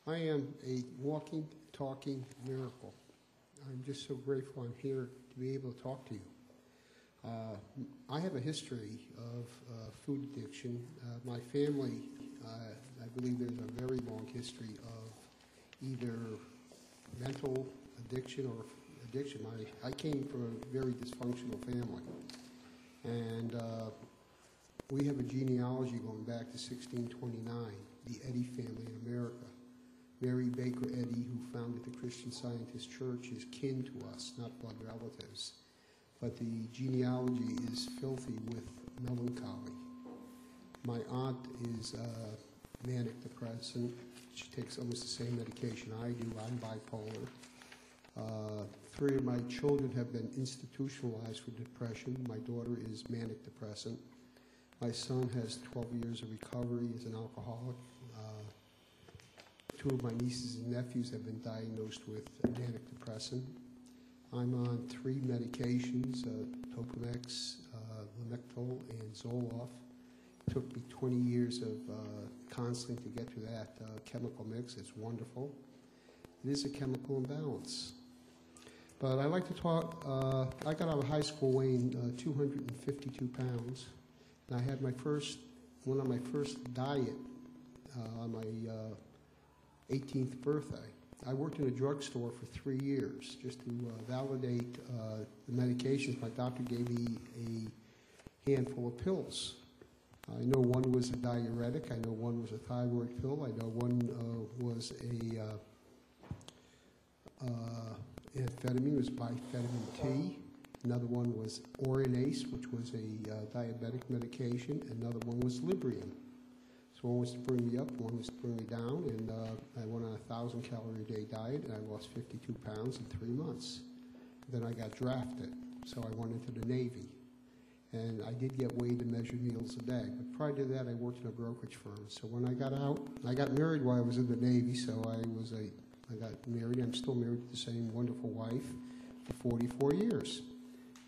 I am a walking, talking miracle. I'm just so grateful I'm here to be able to talk to you. I have a history of food addiction. My family, I believe there's a very long history of either mental addiction or addiction. I came from a very dysfunctional family. And we have a genealogy going back to 1629, the Eddy family in America. Mary Baker Eddy, who founded the Christian Scientist Church, is kin to us, not blood relatives. But the genealogy is filthy with melancholy. My aunt is manic depressant. She takes almost the same medication I do. I'm bipolar. 3 of my children have been institutionalized for depression. My daughter is manic depressant. My son has 12 years of recovery as an alcoholic. 2 of my nieces and nephews have been diagnosed with manic depressant. I'm on 3 medications, Toponex, Lamictal, and Zoloft. It took me 20 years of counseling to get to that chemical mix. It's wonderful. It is a chemical imbalance. But I like to talk, I got out of high school weighing 252 pounds. And I had one of my first diet on my 18th birthday. I worked in a drugstore for 3 years just to validate the medications. My doctor gave me a handful of pills. I know one was a diuretic. I know one was a thyroid pill. I know one was a amphetamine, was bifenamine T. Another one was Oronase, which was a diabetic medication. Another one was Librium. So one was to bring me up, one was to bring me down, and I went on a 1,000-calorie-a-day diet, and I lost 52 pounds in 3 months. Then I got drafted, so I went into the Navy. And I did get weighed and measured meals a day. But prior to that, I worked in a brokerage firm. So when I got out, I got married while I was in the Navy, so I got married. I'm still married to the same wonderful wife for 44 years.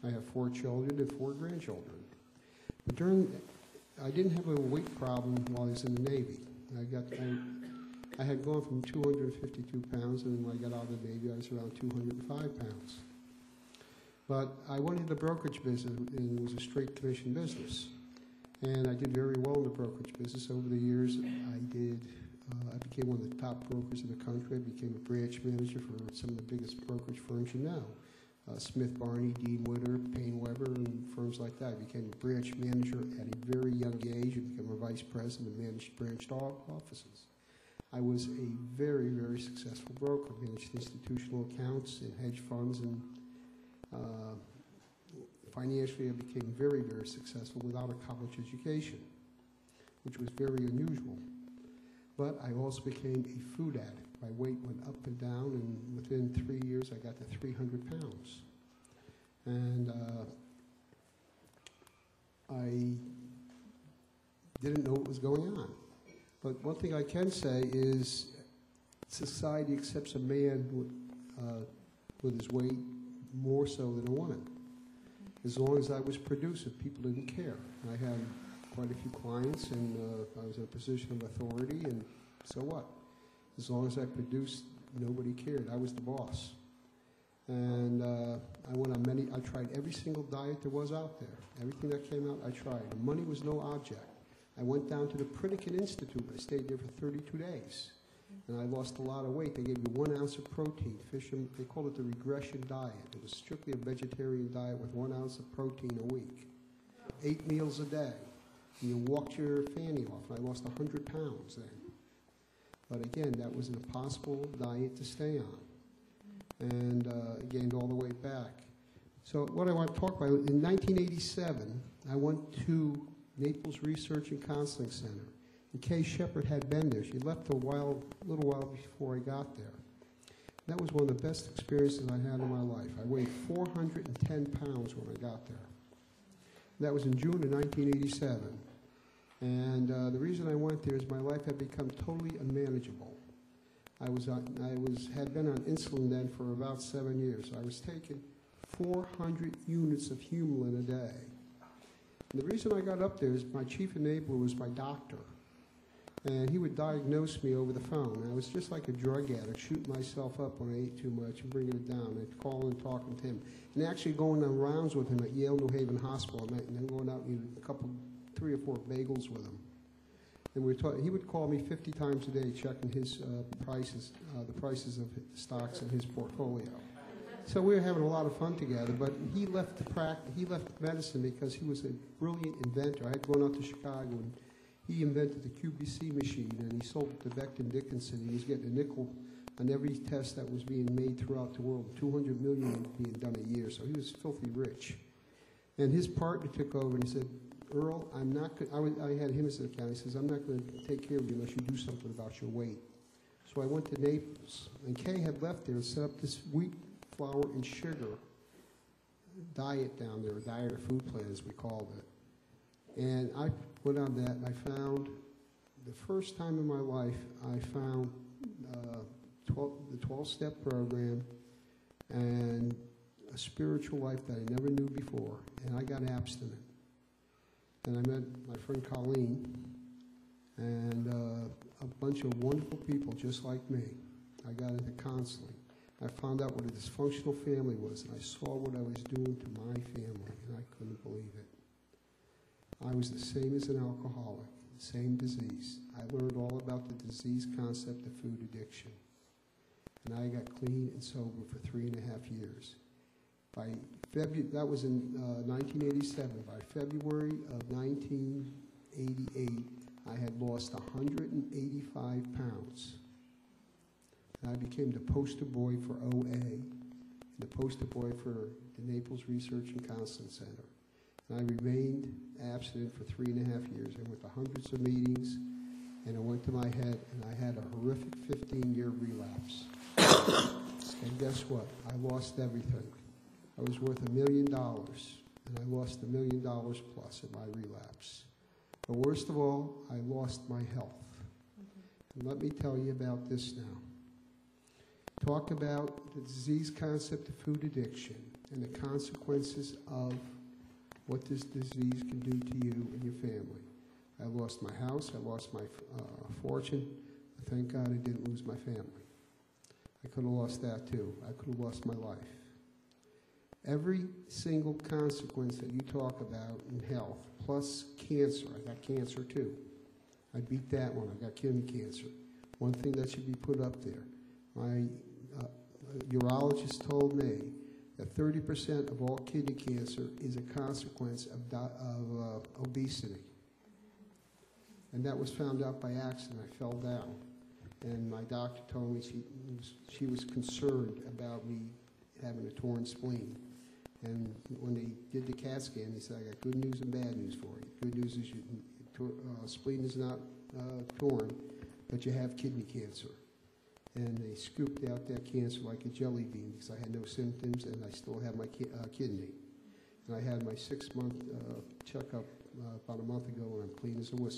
I have 4 children and 4 grandchildren. But I didn't have a weight problem while I was in the Navy. I had gone from 252 pounds, and when I got out of the Navy, I was around 205 pounds. But I went into the brokerage business, and it was a straight commission business. And I did very well in the brokerage business. Over the years, I became one of the top brokers in the country. I became a branch manager for some of the biggest brokerage firms you know. Smith Barney, Dean Witter, Payne Weber, and firms like that. I became a branch manager at a very young age and became a vice president and managed branch offices. I was a very, very successful broker, managed institutional accounts and hedge funds, and financially I became very, very successful without a college education, which was very unusual. But I also became a food addict. My weight went up and down, and within 3 years, I got to 300 pounds. And I didn't know what was going on. But one thing I can say is society accepts a man with his weight more so than a woman. As long as I was productive, people didn't care. I had quite a few clients, and I was in a position of authority, and so what? As long as I produced, nobody cared. I was the boss. And I went on I tried every single diet there was out there. Everything that came out, I tried. And money was no object. I went down to the Pritikin Institute. I stayed there for 32 days. And I lost a lot of weight. They gave me 1 ounce of protein. They called it the regression diet. It was strictly a vegetarian diet with 1 ounce of protein a week. 8 meals a day. And you walked your fanny off. And I lost 100 pounds then. But again, that was an impossible diet to stay on. And gained all the way back. So what I want to talk about, in 1987, I went to Naples Research and Counseling Center. And Kay Shepard had been there. She left a little while before I got there. That was one of the best experiences I had in my life. I weighed 410 pounds when I got there. That was in June of 1987. And the reason I went there is my life had become totally unmanageable. I had been on insulin then for about 7 years. I was taking 400 units of Humulin a day. And the reason I got up there is my chief enabler was my doctor. And he would diagnose me over the phone. I was just like a drug addict, shooting myself up when I ate too much and bringing it down. I'd call and talking to him. And actually going on rounds with him at Yale New Haven Hospital at night, and then going out and eating 3 or 4 bagels with him. And he would call me 50 times a day checking his prices, the prices of stocks in his portfolio. So we were having a lot of fun together, but he left medicine because he was a brilliant inventor. I had gone out to Chicago, and he invented the QBC machine, and he sold it to Becton Dickinson. He was getting a nickel on every test that was being made throughout the world, 200 million being done a year, so he was filthy rich. And his partner took over and he said, Earl, I had him as an accountant. He says, I'm not going to take care of you unless you do something about your weight. So I went to Naples, and Kay had left there and set up this wheat, flour, and sugar diet down there, a diet or food plan, as we called it. And I went on that, and I found, the first time in my life, I found the 12-step program and a spiritual life that I never knew before, and I got abstinent. And I met my friend Colleen and a bunch of wonderful people just like me. I got into counseling. I found out what a dysfunctional family was, and I saw what I was doing to my family, and I couldn't believe it. I was the same as an alcoholic, the same disease. I learned all about the disease concept of food addiction. And I got clean and sober for 3.5 years. That was in 1987. By February of 1988, I had lost 185 pounds. And I became the poster boy for OA, and the poster boy for the Naples Research and Counseling Center. And I remained abstinent for 3.5 years. I went to hundreds of meetings, and it went to my head, and I had a horrific 15-year relapse. And guess what? I lost everything. I was worth $1 million, and I lost $1 million plus in my relapse. But worst of all, I lost my health. And let me tell you about this now. Talk about the disease concept of food addiction and the consequences of what this disease can do to you and your family. I lost my house, I lost my fortune. Thank God I didn't lose my family. I could have lost that too. I could have lost my life. Every single consequence that you talk about in health, plus cancer, I got cancer too. I beat that one, I got kidney cancer. One thing that should be put up there. My urologist told me that 30% of all kidney cancer is a consequence of obesity. And that was found out by accident. I fell down. And my doctor told me she was concerned about me having a torn spleen. And when they did the CAT scan, they said, I got good news and bad news for you. Good news is your spleen is not torn, but you have kidney cancer. And they scooped out that cancer like a jelly bean because I had no symptoms and I still have my kidney. And I had my 6-month checkup about a month ago, and I'm clean as a whistle.